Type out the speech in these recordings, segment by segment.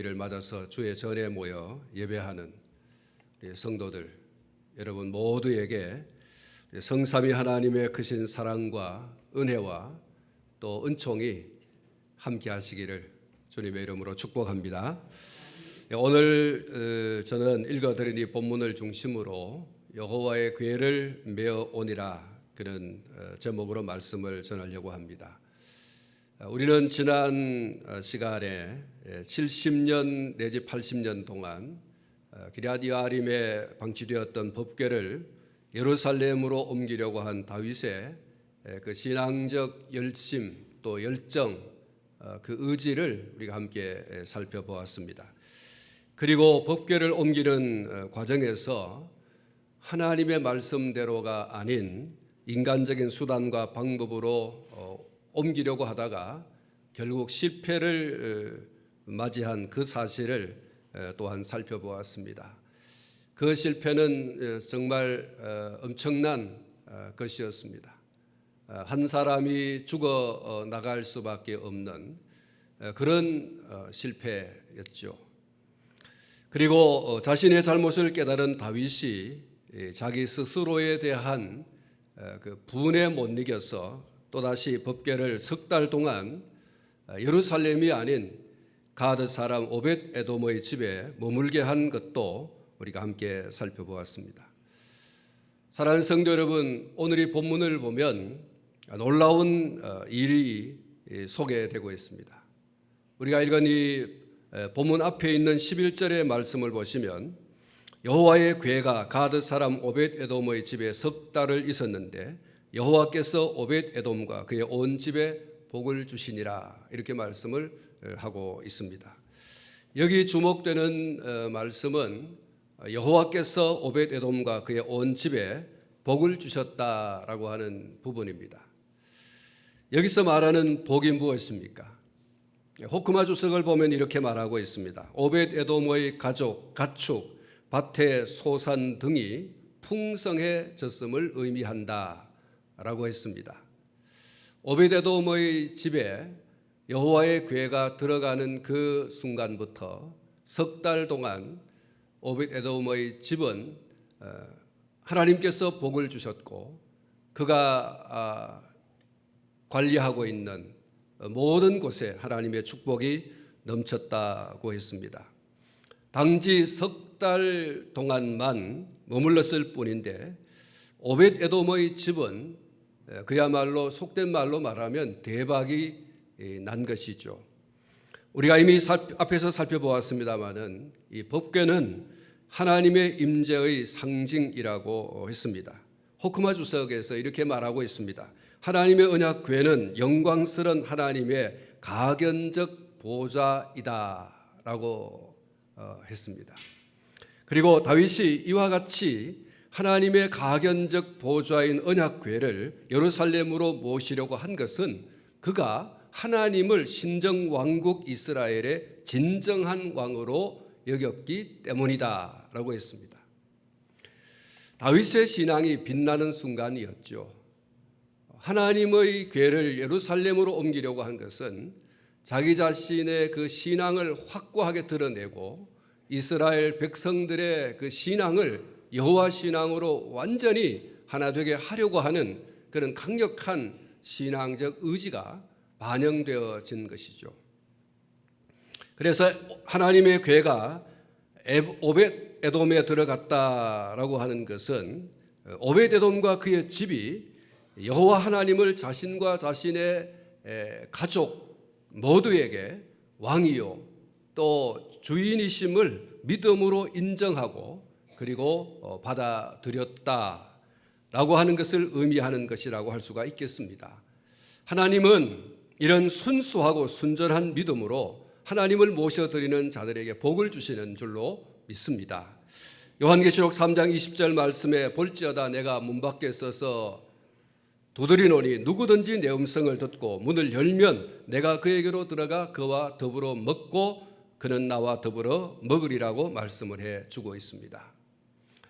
주일을 맞아서 주의 전에 모여 예배하는 성도들 여러분 모두에게 성삼위 하나님의 크신 사랑과 은혜와 또 은총이 함께 하시기를 주님의 이름으로 축복합니다. 오늘 저는 읽어드린 이 본문을 중심으로 여호와의 궤를 메어 오니라 그런 제목으로 말씀을 전하려고 합니다. 우리는 지난 시간에 70년 내지 80년 동안 기럇 여아림에 방치되었던 법궤를 예루살렘으로 옮기려고 한 다윗의 그 신앙적 열심 또 열정 그 의지를 우리가 함께 살펴보았습니다. 그리고 법궤를 옮기는 과정에서 하나님의 말씀대로가 아닌 인간적인 수단과 방법으로 옮기려고 하다가 결국 실패를 맞이한 그 사실을 또한 살펴보았습니다. 그 실패는 정말 엄청난 것이었습니다. 한 사람이 죽어 나갈 수밖에 없는 그런 실패였죠. 그리고 자신의 잘못을 깨달은 다윗이 자기 스스로에 대한 그 분에 못 이겨서 또다시 법궤를 석 달 동안 예루살렘이 아닌 가드 사람 오벳 에돔의 집에 머물게 한 것도 우리가 함께 살펴보았습니다. 사랑하는 성도 여러분, 오늘 이 본문을 보면 놀라운 일이 소개되고 있습니다. 우리가 읽은 이 본문 앞에 있는 11절의 말씀을 보시면 여호와의 궤가 가드 사람 오벳 에돔의 집에 석 달을 있었는데 여호와께서 오벳 에돔과 그의 온 집에 복을 주시니라 이렇게 말씀을 하고 있습니다. 여기 주목되는 말씀은 여호와께서 오벳 에돔과 그의 온 집에 복을 주셨다라고 하는 부분입니다. 여기서 말하는 복이 무엇입니까? 호크마 주석을 보면 이렇게 말하고 있습니다. 오벳 에돔의 가족, 가축, 밭의 소산 등이 풍성해졌음을 의미한다 라고 했습니다. 오벳 에돔의 집에 여호와의 궤가 들어가는 그 순간부터 석 달 동안 오벳 에돔의 집은 하나님께서 복을 주셨고 그가 관리하고 있는 모든 곳에 하나님의 축복이 넘쳤다고 했습니다. 당시 석 달 동안만 머물렀을 뿐인데 오벳 에돔의 집은 그야말로 속된 말로 말하면 대박이 난 것이죠. 우리가 이미 앞에서 살펴보았습니다마는 이 법궤는 하나님의 임재의 상징이라고 했습니다. 호크마 주석에서 이렇게 말하고 있습니다. 하나님의 언약궤는 영광스러운 하나님의 가견적 보좌이다라고 했습니다. 그리고 다윗이 이와 같이 하나님의 가견적 보좌인 언약궤를 예루살렘으로 모시려고 한 것은 그가 하나님을 신정 왕국 이스라엘의 진정한 왕으로 여겼기 때문이다라고 했습니다. 다윗의 신앙이 빛나는 순간이었죠. 하나님의 궤를 예루살렘으로 옮기려고 한 것은 자기 자신의 그 신앙을 확고하게 드러내고 이스라엘 백성들의 그 신앙을 여호와 신앙으로 완전히 하나 되게 하려고 하는 그런 강력한 신앙적 의지가 반영되어진 것이죠. 그래서 하나님의 궤가 오벳 에돔에 들어갔다라고 하는 것은 오벳 에돔과 그의 집이 여호와 하나님을 자신과 자신의 가족 모두에게 왕이요 또 주인이심을 믿음으로 인정하고 그리고 받아들였다라고 하는 것을 의미하는 것이라고 할 수가 있겠습니다. 하나님은 이런 순수하고 순전한 믿음으로 하나님을 모셔드리는 자들에게 복을 주시는 줄로 믿습니다. 요한계시록 3장 20절 말씀에 볼지어다 내가 문 밖에 서서 두드리노니 누구든지 내 음성을 듣고 문을 열면 내가 그에게로 들어가 그와 더불어 먹고 그는 나와 더불어 먹으리라고 말씀을 해주고 있습니다.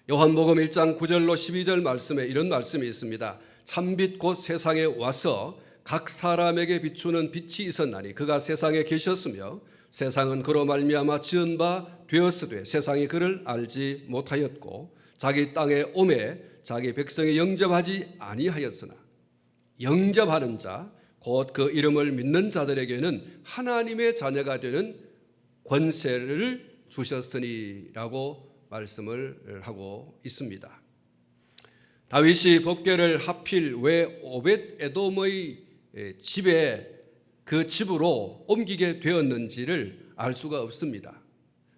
요한복음 1장 9절로 12절 말씀에 이런 말씀이 있습니다. 참빛 곧 세상에 와서 각 사람에게 비추는 빛이 있었나니 그가 세상에 계셨으며 세상은 그로 말미암아 지은 바 되었으되 세상이 그를 알지 못하였고 자기 땅에 오매 자기 백성이 영접하지 아니하였으나 영접하는 자 곧 그 이름을 믿는 자들에게는 하나님의 자녀가 되는 권세를 주셨으니라고 말씀을 하고 있습니다. 다윗이 법궤를 하필 왜 오벳 에돔의 집에 그 집으로 옮기게 되었는지를 알 수가 없습니다.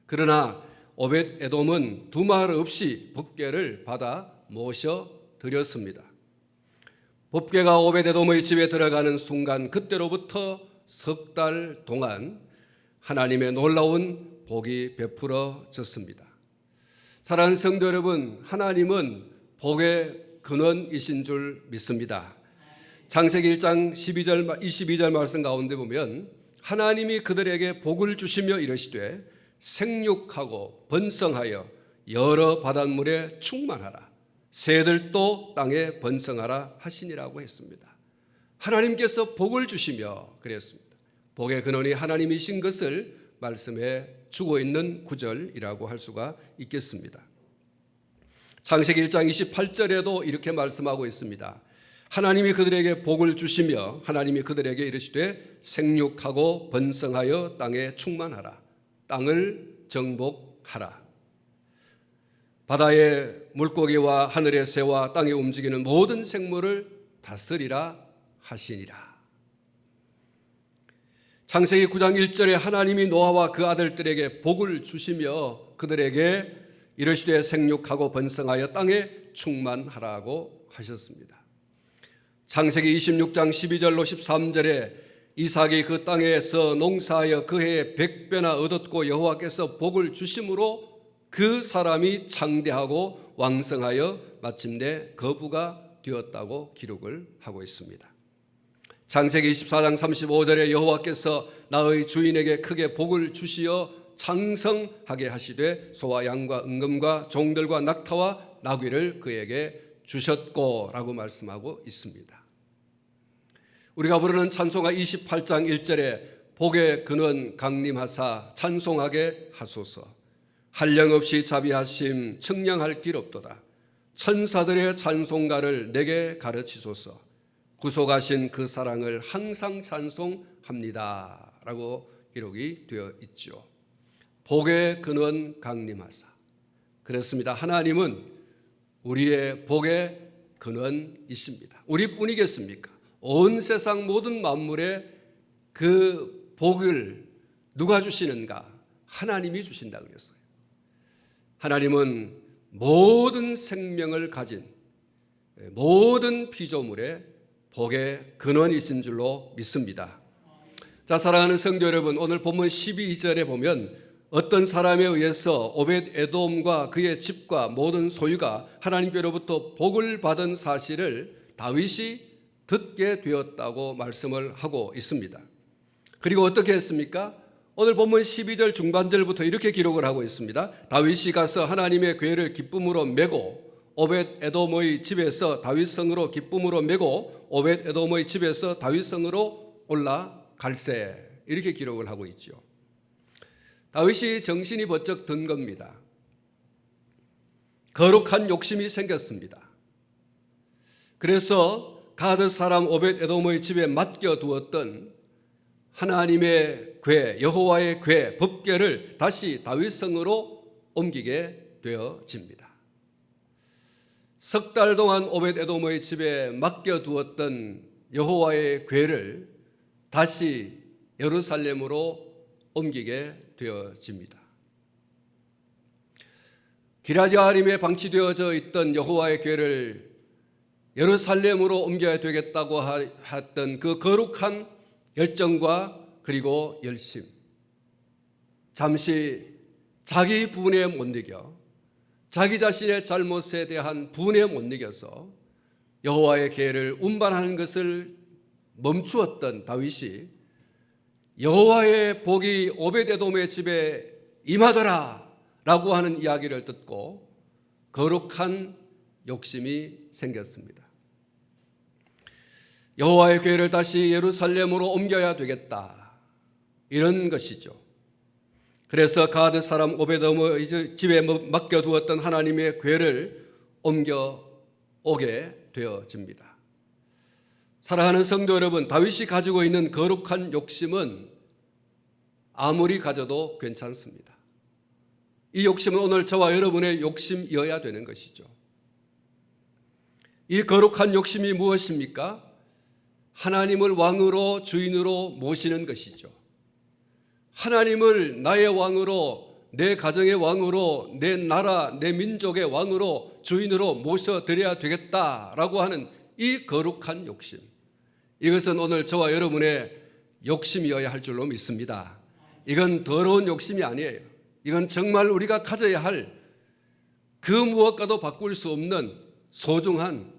그러나 오벳 에돔은 두말 없이 법궤를 받아 모셔 드렸습니다. 법궤가 오벳 에돔의 집에 들어가는 순간 그때로부터 석 달 동안 하나님의 놀라운 복이 베풀어졌습니다. 사랑하는 성도 여러분, 하나님은 복의 근원이신 줄 믿습니다. 창세기 1장 22절 말씀 가운데 보면 하나님이 그들에게 복을 주시며 이르시되 생육하고 번성하여 여러 바닷물에 충만하라 새들도 땅에 번성하라 하시니라고 했습니다. 하나님께서 복을 주시며 그랬습니다. 복의 근원이 하나님이신 것을 말씀해 주고 있는 구절이라고 할 수가 있겠습니다. 창세기 1장 28절에도 이렇게 말씀하고 있습니다. 하나님이 그들에게 복을 주시며 하나님이 그들에게 이르시되 생육하고 번성하여 땅에 충만하라 땅을 정복하라. 바다의 물고기와 하늘의 새와 땅에 움직이는 모든 생물을 다스리라 하시니라. 창세기 9장 1절에 하나님이 노아와 그 아들들에게 복을 주시며 그들에게 이르시되 생육하고 번성하여 땅에 충만하라고 하셨습니다. 창세기 26장 12절로 13절에 이삭이 그 땅에서 농사하여 그 해에 100배나 얻었고 여호와께서 복을 주심으로 그 사람이 창대하고 왕성하여 마침내 거부가 되었다고 기록을 하고 있습니다. 창세기 24장 35절에 여호와께서 나의 주인에게 크게 복을 주시어 창성하게 하시되 소와 양과 은금과 종들과 낙타와 나귀를 그에게 주셨고 라고 말씀하고 있습니다. 우리가 부르는 찬송가 28장 1절에 복의 근원 강림하사 찬송하게 하소서 한량없이 자비하심 청량할 길 없도다 천사들의 찬송가를 내게 가르치소서 구속하신 그 사랑을 항상 찬송합니다 라고 기록이 되어 있죠. 복의 근원 강림하사. 그렇습니다. 하나님은 우리의 복의 근원이십니다. 우리뿐이겠습니까? 온 세상 모든 만물에 그 복을 누가 주시는가? 하나님이 주신다고 그랬어요. 하나님은 모든 생명을 가진 모든 피조물의 복의 근원이신 줄로 믿습니다. 자, 사랑하는 성도 여러분, 오늘 본문 12절에 보면 어떤 사람에 의해서 오벳 에돔과 그의 집과 모든 소유가 하나님께로부터 복을 받은 사실을 다윗이 듣게 되었다고 말씀을 하고 있습니다. 그리고 어떻게 했습니까? 오늘 본문 12절 중반절부터 이렇게 기록을 하고 있습니다. 다윗이 가서 하나님의 궤를 기쁨으로 메고 오벳 에돔의 집에서 다윗성으로 기쁨으로 메고 오벳 에돔의 집에서 다윗성으로 올라갈세 이렇게 기록을 하고 있죠. 다윗이 정신이 번쩍 든 겁니다. 거룩한 욕심이 생겼습니다. 그래서 가드 사람 오벳 에돔의 집에 맡겨두었던 하나님의 궤, 여호와의 궤, 법궤를 다시 다윗성으로 옮기게 되어집니다. 석 달 동안 오벳 에돔의 집에 맡겨두었던 여호와의 궤를 다시 예루살렘으로 옮기게 되어집니다. 기럇여아림에 방치되어져 있던 여호와의 궤를 예루살렘으로 옮겨야 되겠다고 했던 그 거룩한 열정과 그리고 열심, 잠시 자기 분에 못 이겨 자기 자신의 잘못에 대한 분에 못 이겨서 여호와의 궤를 운반하는 것을 멈추었던 다윗이 여호와의 복이 오벳 에돔의 집에 임하더라 라고 하는 이야기를 듣고 거룩한 욕심이 생겼습니다. 여호와의 궤를 다시 예루살렘으로 옮겨야 되겠다, 이런 것이죠. 그래서 가드 사람 오벳에돔의 집에 맡겨두었던 하나님의 궤를 옮겨오게 되어집니다. 사랑하는 성도 여러분, 다윗이 가지고 있는 거룩한 욕심은 아무리 가져도 괜찮습니다. 이 욕심은 오늘 저와 여러분의 욕심이어야 되는 것이죠. 이 거룩한 욕심이 무엇입니까? 하나님을 왕으로 주인으로 모시는 것이죠. 하나님을 나의 왕으로, 내 가정의 왕으로, 내 나라, 내 민족의 왕으로, 주인으로 모셔드려야 되겠다라고 하는 이 거룩한 욕심. 이것은 오늘 저와 여러분의 욕심이어야 할 줄로 믿습니다. 이건 더러운 욕심이 아니에요. 이건 정말 우리가 가져야 할 그 무엇과도 바꿀 수 없는 소중한,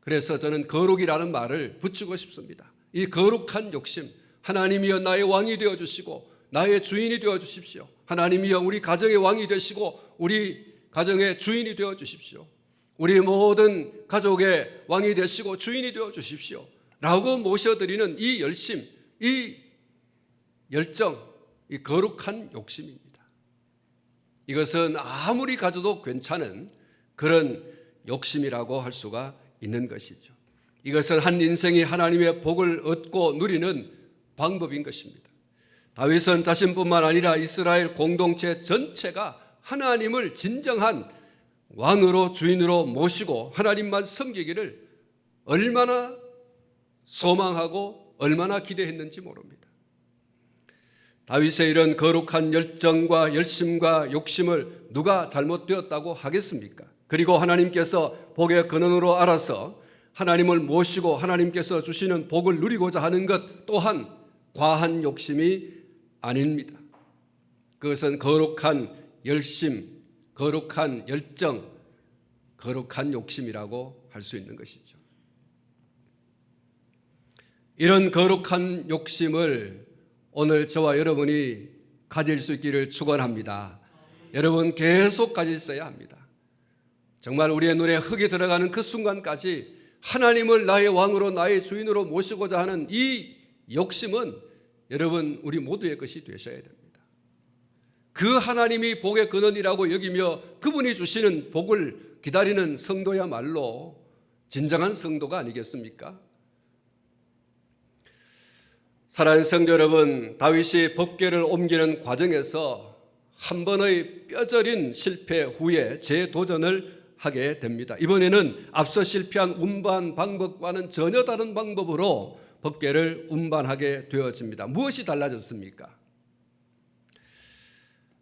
그래서 저는 거룩이라는 말을 붙이고 싶습니다. 이 거룩한 욕심, 하나님이여 나의 왕이 되어주시고 나의 주인이 되어주십시오. 하나님이여 우리 가정의 왕이 되시고 우리 가정의 주인이 되어주십시오. 우리 모든 가족의 왕이 되시고 주인이 되어주십시오 라고 모셔드리는 이 열심, 이 열정, 이 거룩한 욕심입니다. 이것은 아무리 가져도 괜찮은 그런 욕심이라고 할 수가 있는 것이죠. 이것은 한 인생이 하나님의 복을 얻고 누리는 방법인 것입니다. 다윗은 자신뿐만 아니라 이스라엘 공동체 전체가 하나님을 진정한 왕으로 주인으로 모시고 하나님만 섬기기를 얼마나 소망하고 얼마나 기대했는지 모릅니다. 다윗의 이런 거룩한 열정과 열심과 욕심을 누가 잘못되었다고 하겠습니까? 그리고 하나님께서 복의 근원으로 알아서 하나님을 모시고 하나님께서 주시는 복을 누리고자 하는 것 또한 과한 욕심이 아닙니다. 그것은 거룩한 열심, 거룩한 열정, 거룩한 욕심이라고 할 수 있는 것이죠. 이런 거룩한 욕심을 오늘 저와 여러분이 가질 수 있기를 축원합니다. 여러분 계속 가졌어야 합니다. 정말 우리의 눈에 흙이 들어가는 그 순간까지 하나님을 나의 왕으로 나의 주인으로 모시고자 하는 이 욕심은 여러분 우리 모두의 것이 되셔야 됩니다. 그 하나님이 복의 근원이라고 여기며 그분이 주시는 복을 기다리는 성도야말로 진정한 성도가 아니겠습니까? 사랑하는 성도 여러분, 다윗이 법궤를 옮기는 과정에서 한 번의 뼈저린 실패 후에 재도전을 하게 됩니다. 이번에는 앞서 실패한 운반 방법과는 전혀 다른 방법으로 법궤를 운반하게 되어집니다. 무엇이 달라졌습니까?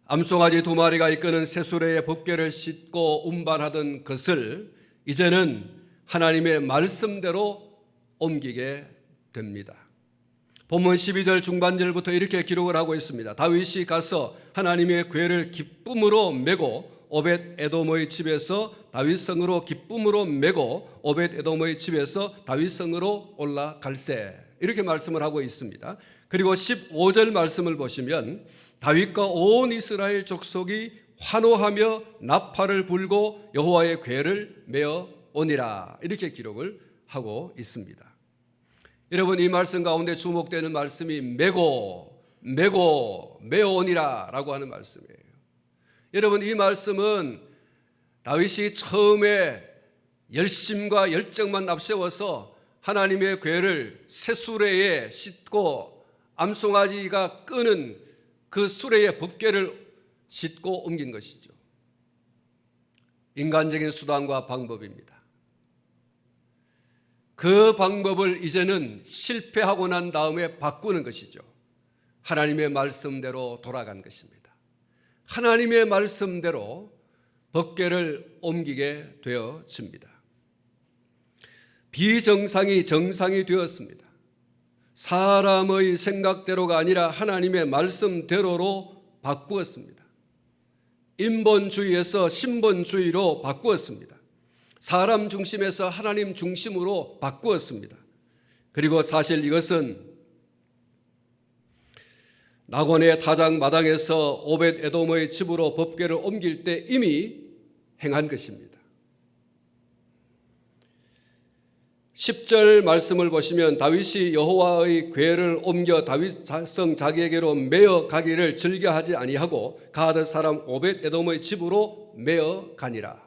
암송아지 2마리가 이끄는 쇠수레의 법궤를 싣고 운반하던 것을 이제는 하나님의 말씀대로 옮기게 됩니다. 본문 12절 중반절부터 이렇게 기록을 하고 있습니다. 다윗이 가서 하나님의 궤를 기쁨으로 메고 오벳 에돔의 집에서 다윗성으로 기쁨으로 메고 오벳 에돔의 집에서 다윗성으로 올라갈세, 이렇게 말씀을 하고 있습니다. 그리고 15절 말씀을 보시면 다윗과 온 이스라엘 족속이 환호하며 나팔을 불고 여호와의 궤를 메어 오니라, 이렇게 기록을 하고 있습니다. 여러분 이 말씀 가운데 주목되는 말씀이 메어 오니라 라고 하는 말씀이에요. 여러분 이 말씀은 다윗이 처음에 열심과 열정만 앞세워서 하나님의 궤를 쇠수레에 싣고 암송아지가 끄는 그 수레의 법궤를 싣고 옮긴 것이죠. 인간적인 수단과 방법입니다. 그 방법을 이제는 실패하고 난 다음에 바꾸는 것이죠. 하나님의 말씀대로 돌아간 것입니다. 하나님의 말씀대로 법궤를 옮기게 되어집니다. 비정상이 정상이 되었습니다. 사람의 생각대로가 아니라 하나님의 말씀대로로 바꾸었습니다. 인본주의에서 신본주의로 바꾸었습니다. 사람 중심에서 하나님 중심으로 바꾸었습니다. 그리고 사실 이것은 낙원의 타작 마당에서 오벳 에돔의 집으로 법궤를 옮길 때 이미 행한 것입니다. 10절 말씀을 보시면 다윗이 여호와의 궤를 옮겨 다윗 자성 자기에게로 메어 가기를 즐겨하지 아니하고 가드 사람 오벳 에돔의 집으로 메어 가니라.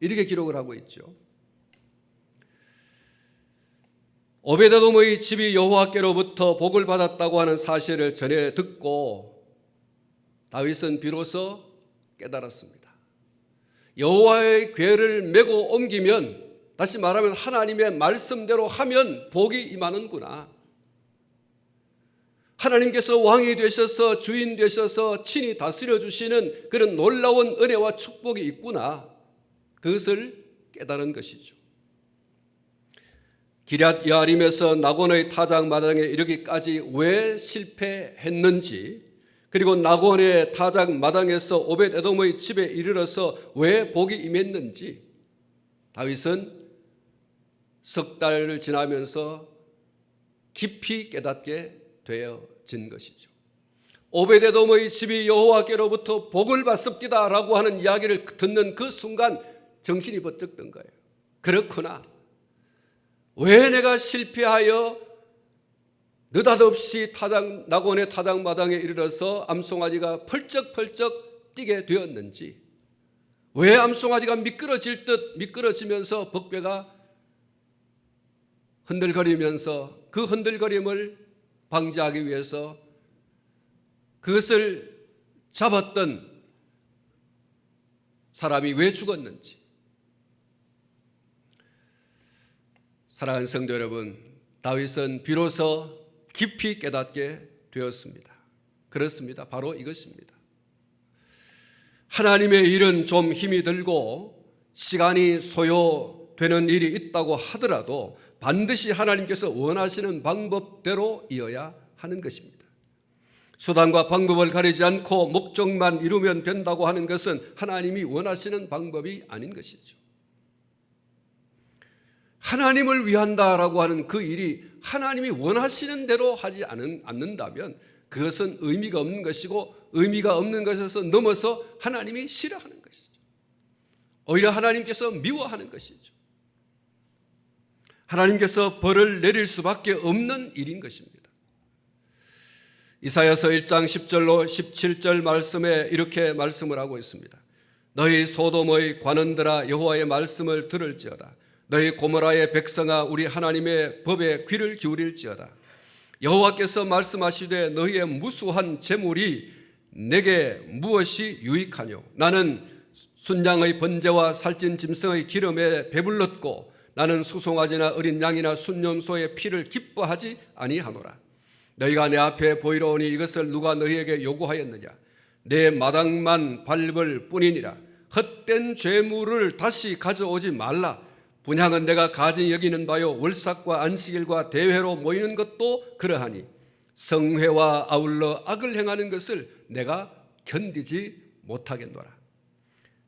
이렇게 기록을 하고 있죠. 오벳 에돔의 집이 여호와께로부터 복을 받았다고 하는 사실을 전해 듣고 다윗은 비로소 깨달았습니다. 여호와의 궤를 메고 옮기면, 다시 말하면 하나님의 말씀대로 하면 복이 임하는구나. 하나님께서 왕이 되셔서 주인 되셔서 친히 다스려 주시는 그런 놀라운 은혜와 축복이 있구나. 그것을 깨달은 것이죠. 기럇 여아림에서 나곤의 타작마당에 이르기까지 왜 실패했는지, 그리고 나곤의 타작마당에서 오벳 에돔의 집에 이르러서 왜 복이 임했는지 다윗은 석 달을 지나면서 깊이 깨닫게 되어진 것이죠. 오벳 에돔의 집이 여호와께로부터 복을 받습니다라고 하는 이야기를 듣는 그 순간 정신이 번쩍 든 거예요. 그렇구나. 왜 내가 실패하여 느닷없이 나곤의 타작마당에 이르러서 암송아지가 펄쩍펄쩍 뛰게 되었는지, 왜 암송아지가 미끄러질 듯 미끄러지면서 벅궤가 흔들거리면서 그 흔들거림을 방지하기 위해서 그것을 잡았던 사람이 왜 죽었는지. 사랑하는 성도 여러분, 다윗은 비로소 깊이 깨닫게 되었습니다. 그렇습니다. 바로 이것입니다. 하나님의 일은 좀 힘이 들고 시간이 소요되는 일이 있다고 하더라도 반드시 하나님께서 원하시는 방법대로 이어야 하는 것입니다. 수단과 방법을 가리지 않고 목적만 이루면 된다고 하는 것은 하나님이 원하시는 방법이 아닌 것이죠. 하나님을 위한다라고 하는 그 일이 하나님이 원하시는 대로 하지 않는다면 그것은 의미가 없는 것이고, 의미가 없는 것에서 넘어서 하나님이 싫어하는 것이죠. 오히려 하나님께서 미워하는 것이죠. 하나님께서 벌을 내릴 수밖에 없는 일인 것입니다. 이사야서 1장 10절로 17절 말씀에 이렇게 말씀을 하고 있습니다. 너희 소돔의 관원들아 여호와의 말씀을 들을지어다. 너희 고모라의 백성아 우리 하나님의 법에 귀를 기울일지어다. 여호와께서 말씀하시되 너희의 무수한 재물이 내게 무엇이 유익하뇨? 나는 순양의 번제와 살찐 짐승의 기름에 배불렀고 나는 수송아지나 어린 양이나 순염소의 피를 기뻐하지 아니하노라. 너희가 내 앞에 보이러 오니 이것을 누가 너희에게 요구하였느냐? 내 마당만 밟을 뿐이니라. 헛된 죄물을 다시 가져오지 말라. 분향은 내가 가진 여기는 바요 월삭과 안식일과 대회로 모이는 것도 그러하니 성회와 아울러 악을 행하는 것을 내가 견디지 못하겠노라.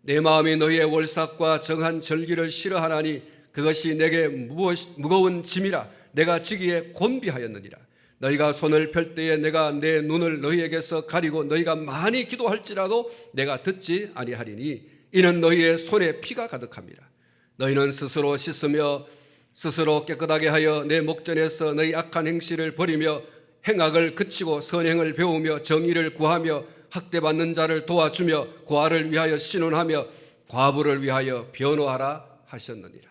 내 마음이 너희의 월삭과 정한 절기를 싫어하나니 그것이 내게 무거운 짐이라 내가 지기에 곤비하였느니라. 너희가 손을 펼 때에 내가 내 눈을 너희에게서 가리고 너희가 많이 기도할지라도 내가 듣지 아니하리니 이는 너희의 손에 피가 가득함이라. 너희는 스스로 씻으며 스스로 깨끗하게 하여 내 목전에서 너희 악한 행실을 버리며 행악을 그치고 선행을 배우며 정의를 구하며 학대받는 자를 도와주며 고아를 위하여 신원하며 과부를 위하여 변호하라 하셨느니라.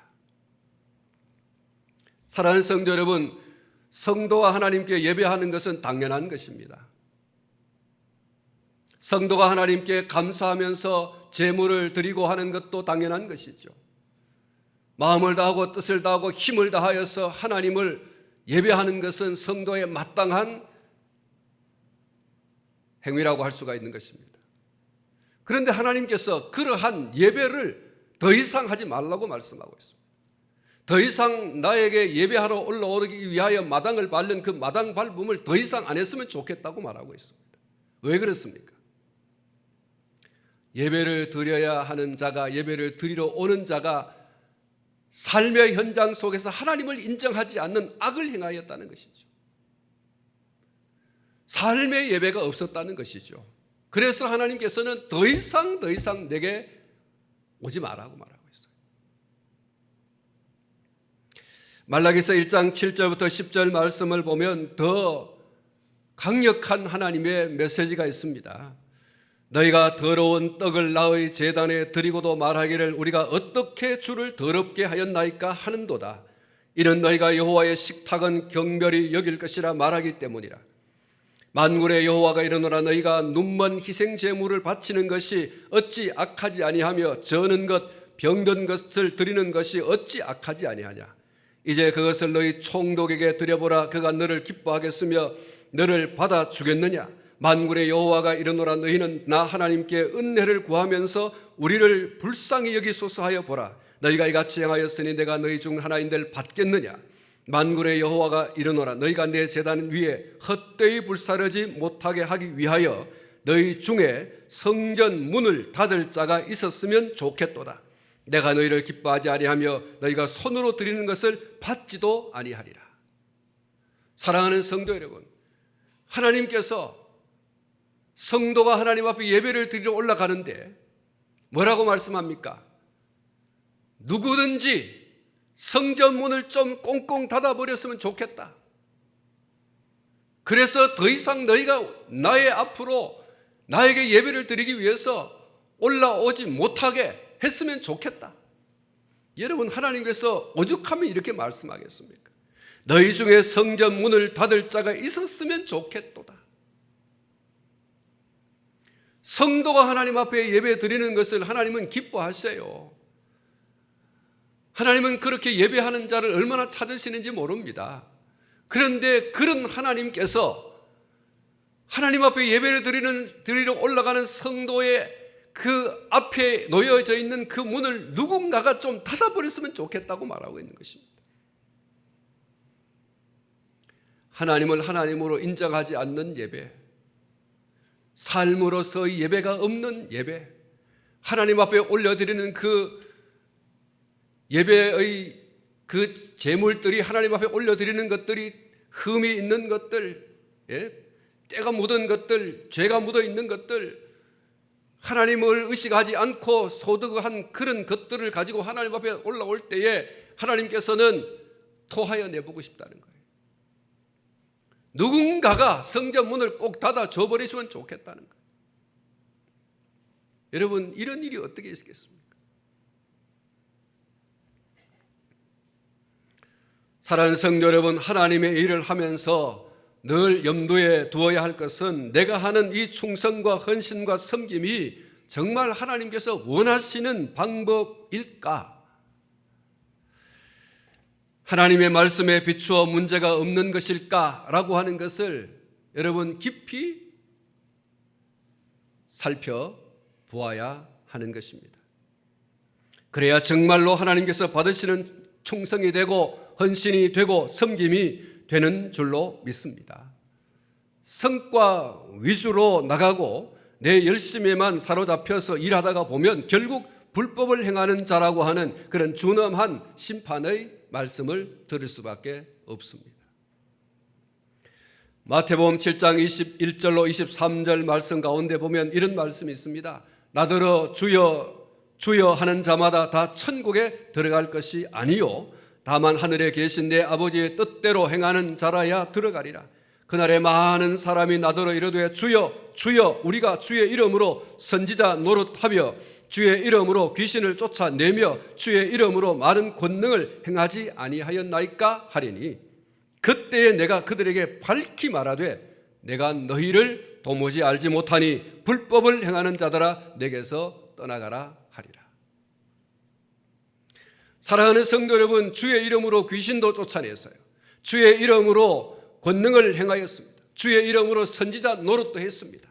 사랑하는 성도 여러분, 성도가 하나님께 예배하는 것은 당연한 것입니다. 성도가 하나님께 감사하면서 제물을 드리고 하는 것도 당연한 것이죠. 마음을 다하고 뜻을 다하고 힘을 다하여서 하나님을 예배하는 것은 성도의 마땅한 행위라고 할 수가 있는 것입니다. 그런데 하나님께서 그러한 예배를 더 이상 하지 말라고 말씀하고 있습니다. 더 이상 나에게 예배하러 올라오기 위하여 마당을 밟는 그 마당 밟음을 더 이상 안 했으면 좋겠다고 말하고 있습니다. 왜 그렇습니까? 예배를 드려야 하는 자가, 예배를 드리러 오는 자가 삶의 현장 속에서 하나님을 인정하지 않는 악을 행하였다는 것이죠. 삶의 예배가 없었다는 것이죠. 그래서 하나님께서는 더 이상 내게 오지 말라고 말하고 있어요. 말라기서 1장 7절부터 10절 말씀을 보면 더 강력한 하나님의 메시지가 있습니다. 너희가 더러운 떡을 나의 제단에 드리고도 말하기를 우리가 어떻게 주를 더럽게 하였나이까 하는도다. 이는 너희가 여호와의 식탁은 경멸히 여길 것이라 말하기 때문이라. 만군의 여호와가 이르노라. 너희가 눈먼 희생 제물을 바치는 것이 어찌 악하지 아니하며 저는 것 병든 것을 드리는 것이 어찌 악하지 아니하냐. 이제 그것을 너희 총독에게 드려보라. 그가 너를 기뻐하겠으며 너를 받아주겠느냐. 만군의 여호와가 이르노라. 너희는 나 하나님께 은혜를 구하면서 우리를 불쌍히 여기소서 하여 보라. 너희가 이같이 행하였으니 내가 너희 중 하나인들 받겠느냐. 만군의 여호와가 이르노라. 너희가 내 제단 위에 헛되이 불사르지 못하게 하기 위하여 너희 중에 성전 문을 닫을 자가 있었으면 좋겠도다. 내가 너희를 기뻐하지 아니하며 너희가 손으로 드리는 것을 받지도 아니하리라. 사랑하는 성도 여러분, 하나님께서 성도가 하나님 앞에 예배를 드리러 올라가는데 뭐라고 말씀합니까? 누구든지 성전 문을 좀 꽁꽁 닫아버렸으면 좋겠다. 그래서 더 이상 너희가 나의 앞으로 나에게 예배를 드리기 위해서 올라오지 못하게 했으면 좋겠다. 여러분, 하나님께서 오죽하면 이렇게 말씀하겠습니까? 너희 중에 성전 문을 닫을 자가 있었으면 좋겠도다. 성도가 하나님 앞에 예배 드리는 것을 하나님은 기뻐하세요. 하나님은 그렇게 예배하는 자를 얼마나 찾으시는지 모릅니다. 그런데 그런 하나님께서 하나님 앞에 예배를 드리러 올라가는 성도의 그 앞에 놓여져 있는 그 문을 누군가가 좀 닫아버렸으면 좋겠다고 말하고 있는 것입니다. 하나님을 하나님으로 인정하지 않는 예배, 삶으로서의 예배가 없는 예배, 하나님 앞에 올려드리는 그 예배의 그 제물들이 하나님 앞에 올려드리는 것들이 흠이 있는 것들, 때가 묻은 것들, 죄가 묻어 있는 것들, 하나님을 의식하지 않고 소득한 그런 것들을 가지고 하나님 앞에 올라올 때에 하나님께서는 토하여 내보고 싶다는 거예요. 누군가가 성전 문을 꼭 닫아 줘버리시면 좋겠다는 거예요. 여러분, 이런 일이 어떻게 있겠습니까? 사랑하는 성도 여러분, 하나님의 일을 하면서 늘 염두에 두어야 할 것은 내가 하는 이 충성과 헌신과 섬김이 정말 하나님께서 원하시는 방법일까? 하나님의 말씀에 비추어 문제가 없는 것일까라고 하는 것을 여러분 깊이 살펴보아야 하는 것입니다. 그래야 정말로 하나님께서 받으시는 충성이 되고 헌신이 되고 섬김이 되는 줄로 믿습니다. 성과 위주로 나가고 내 열심에만 사로잡혀서 일하다가 보면 결국 불법을 행하는 자라고 하는 그런 준엄한 심판의 말씀을 들을 수밖에 없습니다. 마태복음 7장 21절로 23절 말씀 가운데 보면 이런 말씀이 있습니다. 나더러 주여 주여 하는 자마다 다 천국에 들어갈 것이 아니요 다만 하늘에 계신 내 아버지의 뜻대로 행하는 자라야 들어가리라. 그날에 많은 사람이 나더러 이르되 주여 주여 우리가 주의 이름으로 선지자 노릇하며 주의 이름으로 귀신을 쫓아내며 주의 이름으로 많은 권능을 행하지 아니하였나이까 하리니 그때에 내가 그들에게 밝히 말하되 내가 너희를 도무지 알지 못하니 불법을 행하는 자들아 내게서 떠나가라 하리라. 사랑하는 성도 여러분, 주의 이름으로 귀신도 쫓아냈어요. 주의 이름으로 권능을 행하였습니다. 주의 이름으로 선지자 노릇도 했습니다.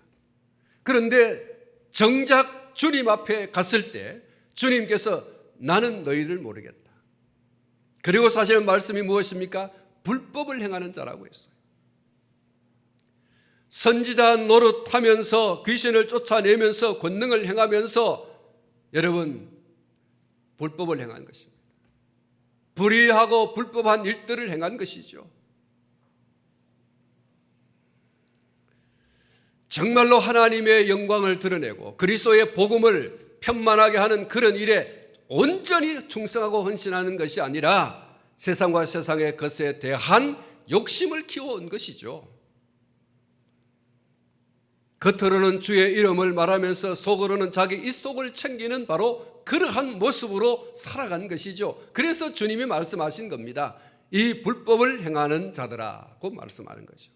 그런데 정작 주님 앞에 갔을 때 주님께서 나는 너희를 모르겠다. 그리고 사실은 말씀이 무엇입니까? 불법을 행하는 자라고 했어요. 선지자 노릇하면서 귀신을 쫓아내면서 권능을 행하면서 여러분 불법을 행한 것입니다. 불의하고 불법한 일들을 행한 것이죠. 정말로 하나님의 영광을 드러내고 그리스도의 복음을 편만하게 하는 그런 일에 온전히 충성하고 헌신하는 것이 아니라 세상과 세상의 것에 대한 욕심을 키워온 것이죠. 겉으로는 주의 이름을 말하면서 속으로는 자기 입속을 챙기는 바로 그러한 모습으로 살아간 것이죠. 그래서 주님이 말씀하신 겁니다. 이 불법을 행하는 자들아고 말씀하는 거죠.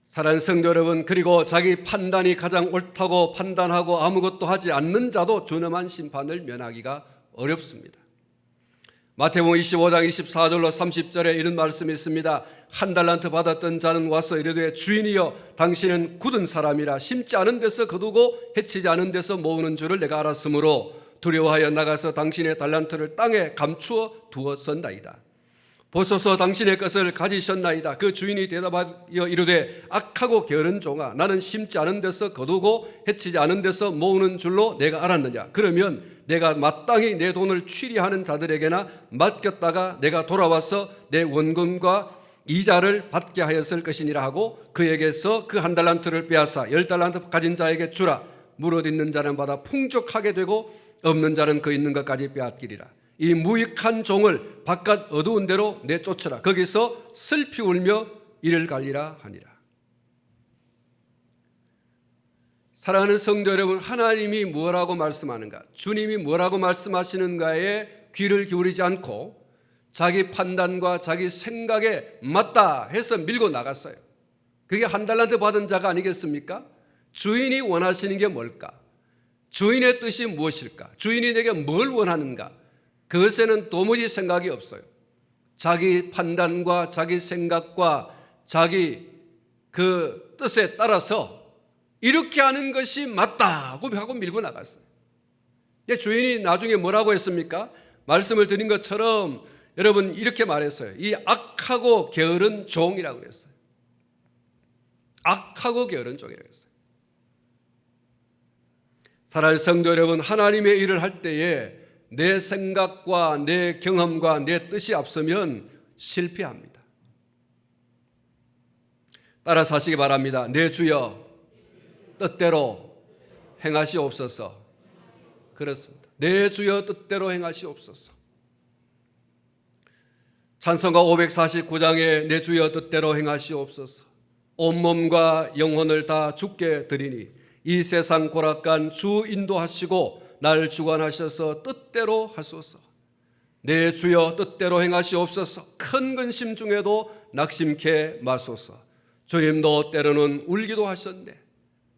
사랑하는 성도 여러분, 그리고 자기 판단이 가장 옳다고 판단하고 아무것도 하지 않는 자도 준엄한 심판을 면하기가 어렵습니다. 마태복음 25장 24절로 30절에 이런 말씀이 있습니다. 한 달란트 받았던 자는 와서 이르되 주인이여 당신은 굳은 사람이라 심지 않은 데서 거두고 해치지 않은 데서 모으는 줄을 내가 알았으므로 두려워하여 나가서 당신의 달란트를 땅에 감추어 두었었나이다. 보소서 당신의 것을 가지셨나이다. 그 주인이 대답하여 이르되 악하고 게으른 종아 나는 심지 않은 데서 거두고 해치지 않은 데서 모으는 줄로 내가 알았느냐. 그러면 내가 마땅히 내 돈을 취리하는 자들에게나 맡겼다가 내가 돌아와서 내 원금과 이자를 받게 하였을 것이니라 하고 그에게서 그 한 달란트를 빼앗아 10달란트 가진 자에게 주라. 무릇 있는 자는 받아 풍족하게 되고 없는 자는 그 있는 것까지 빼앗기리라. 이 무익한 종을 바깥 어두운 데로 내쫓으라. 거기서 슬피 울며 이를 갈리라 하니라. 사랑하는 성도 여러분, 하나님이 뭐라고 말씀하는가, 주님이 뭐라고 말씀하시는가에 귀를 기울이지 않고 자기 판단과 자기 생각에 맞다 해서 밀고 나갔어요. 그게 한 달란트 받은 자가 아니겠습니까? 주인이 원하시는 게 뭘까? 주인의 뜻이 무엇일까? 주인이 내게 뭘 원하는가? 그것에는 도무지 생각이 없어요. 자기 판단과 자기 생각과 자기 그 뜻에 따라서 이렇게 하는 것이 맞다고 하고 밀고 나갔어요. 주인이 나중에 뭐라고 했습니까? 말씀을 드린 것처럼 여러분 이렇게 말했어요. 이 악하고 게으른 종이라고 그랬어요. 악하고 게으른 종이라고 했어요. 사랑하는 성도 여러분, 하나님의 일을 할 때에 내 생각과 내 경험과 내 뜻이 앞서면 실패합니다. 따라서 하시기 바랍니다. 내 주여 뜻대로 행하시옵소서. 그렇습니다. 내 주여 뜻대로 행하시옵소서. 찬송가 549장에 내 주여 뜻대로 행하시옵소서. 온몸과 영혼을 다 주께 드리니 이 세상 고락간 주 인도하시고 날 주관하셔서 뜻대로 하소서. 내 주여 뜻대로 행하시옵소서. 큰 근심 중에도 낙심케 마소서. 주님도 때로는 울기도 하셨네.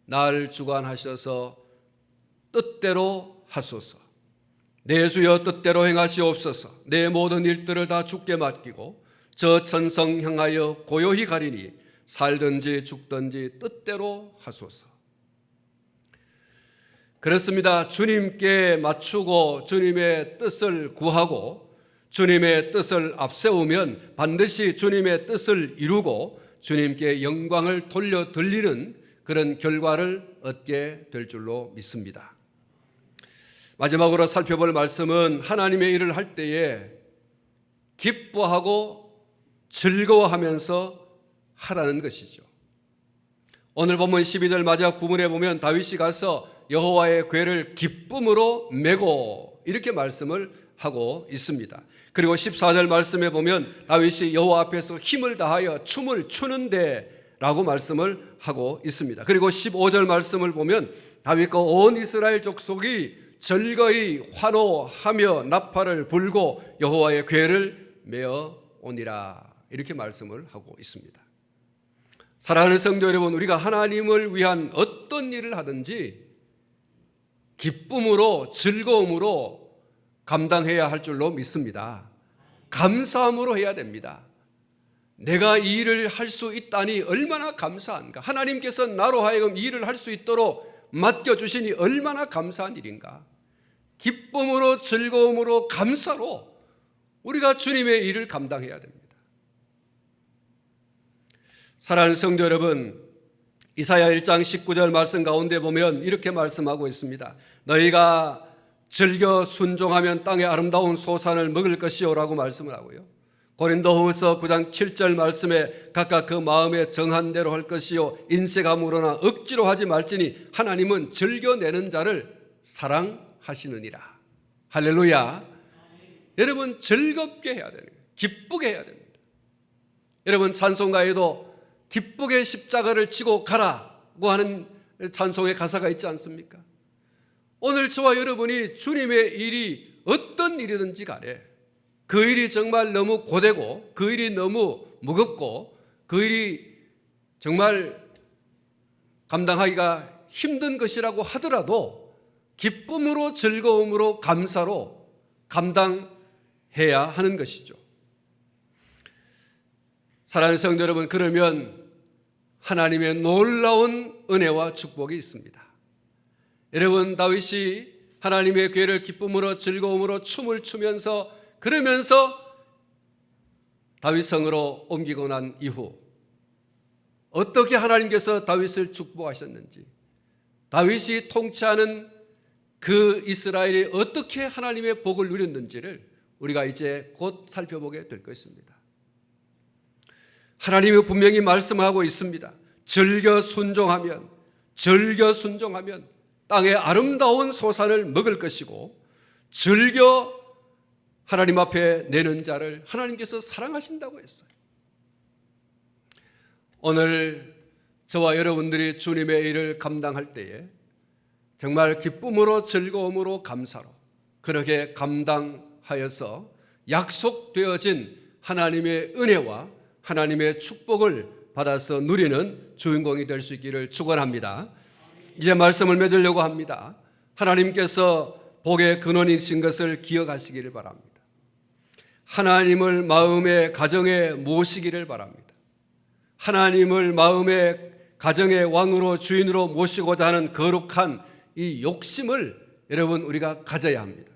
날 주관하셔서 뜻대로 하소서. 내 주여 뜻대로 행하시옵소서. 내 모든 일들을 다 주께 맡기고 저 천성 향하여 고요히 가리니 살든지 죽든지 뜻대로 하소서. 그렇습니다. 주님께 맞추고 주님의 뜻을 구하고 주님의 뜻을 앞세우면 반드시 주님의 뜻을 이루고 주님께 영광을 돌려 드리는 그런 결과를 얻게 될 줄로 믿습니다. 마지막으로 살펴볼 말씀은 하나님의 일을 할 때에 기뻐하고 즐거워하면서 하라는 것이죠. 오늘 본문 12절 마지막 부분에 보면 다윗이 가서 여호와의 궤를 기쁨으로 메고 이렇게 말씀을 하고 있습니다. 그리고 14절 말씀에 보면 다윗이 여호와 앞에서 힘을 다하여 춤을 추는데 라고 말씀을 하고 있습니다. 그리고 15절 말씀을 보면 다윗과 온 이스라엘 족속이 즐거이 환호하며 나팔을 불고 여호와의 궤를 메어 오니라 이렇게 말씀을 하고 있습니다. 사랑하는 성도 여러분, 우리가 하나님을 위한 어떤 일을 하든지 기쁨으로 즐거움으로 감당해야 할 줄로 믿습니다. 감사함으로 해야 됩니다. 내가 이 일을 할 수 있다니 얼마나 감사한가. 하나님께서 나로 하여금 이 일을 할 수 있도록 맡겨주시니 얼마나 감사한 일인가. 기쁨으로 즐거움으로 감사로 우리가 주님의 일을 감당해야 됩니다. 사랑하는 성도 여러분, 이사야 1장 19절 말씀 가운데 보면 이렇게 말씀하고 있습니다. 너희가 즐겨 순종하면 땅의 아름다운 소산을 먹을 것이요라고 말씀을 하고요. 고린도후서 9장 7절 말씀에 각각 그 마음에 정한 대로 할 것이요 인색함으로나 억지로 하지 말지니 하나님은 즐겨내는 자를 사랑하시느니라. 할렐루야. 여러분 즐겁게 해야 되는 거예요. 기쁘게 해야 됩니다. 여러분 찬송가에도 기쁘게 십자가를 지고 가라고 하는 찬송의 가사가 있지 않습니까? 오늘 저와 여러분이 주님의 일이 어떤 일이든지 간에 그 일이 정말 너무 고되고 그 일이 너무 무겁고 그 일이 정말 감당하기가 힘든 것이라고 하더라도 기쁨으로 즐거움으로 감사로 감당해야 하는 것이죠. 사랑하는 성도 여러분, 그러면 하나님의 놀라운 은혜와 축복이 있습니다. 여러분, 다윗이 하나님의 괴를 기쁨으로 즐거움으로 춤을 추면서 그러면서 다윗성으로 옮기고 난 이후 어떻게 하나님께서 다윗을 축복하셨는지, 다윗이 통치하는 그 이스라엘이 어떻게 하나님의 복을 누렸는지를 우리가 이제 곧 살펴보게 될 것입니다. 하나님이 분명히 말씀하고 있습니다. 즐겨 순종하면 땅의 아름다운 소산을 먹을 것이고 즐겨 하나님 앞에 내는 자를 하나님께서 사랑하신다고 했어요. 오늘 저와 여러분들이 주님의 일을 감당할 때에 정말 기쁨으로 즐거움으로 감사로 그렇게 감당하여서 약속되어진 하나님의 은혜와 하나님의 축복을 받아서 누리는 주인공이 될 수 있기를 축원합니다. 이제 말씀을 맺으려고 합니다. 하나님께서 복의 근원이신 것을 기억하시기를 바랍니다. 하나님을 마음의 가정에 모시기를 바랍니다. 하나님을 마음의 가정의 왕으로 주인으로 모시고자 하는 거룩한 이 욕심을 여러분 우리가 가져야 합니다.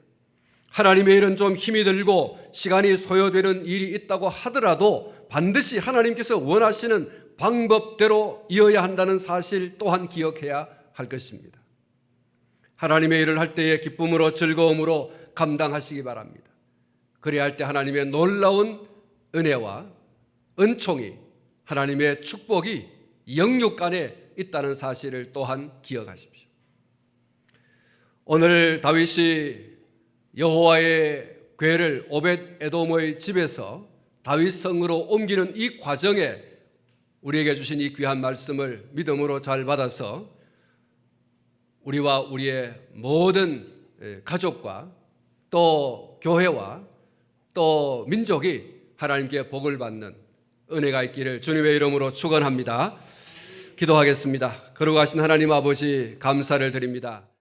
하나님의 일은 좀 힘이 들고 시간이 소요되는 일이 있다고 하더라도 반드시 하나님께서 원하시는 방법대로 이어야 한다는 사실 또한 기억해야 할 것입니다. 하나님의 일을 할 때에 기쁨으로 즐거움으로 감당하시기 바랍니다. 그래야 할 때 하나님의 놀라운 은혜와 은총이 하나님의 축복이 영육간에 있다는 사실을 또한 기억하십시오. 오늘 다윗이 여호와의 궤를 오벳 에돔의 집에서 다윗 성으로 옮기는 이 과정에 우리에게 주신 이 귀한 말씀을 믿음으로 잘 받아서 우리와 우리의 모든 가족과 또 교회와 또 민족이 하나님께 복을 받는 은혜가 있기를 주님의 이름으로 축원합니다. 기도하겠습니다. 거룩하신 하나님 아버지 감사를 드립니다.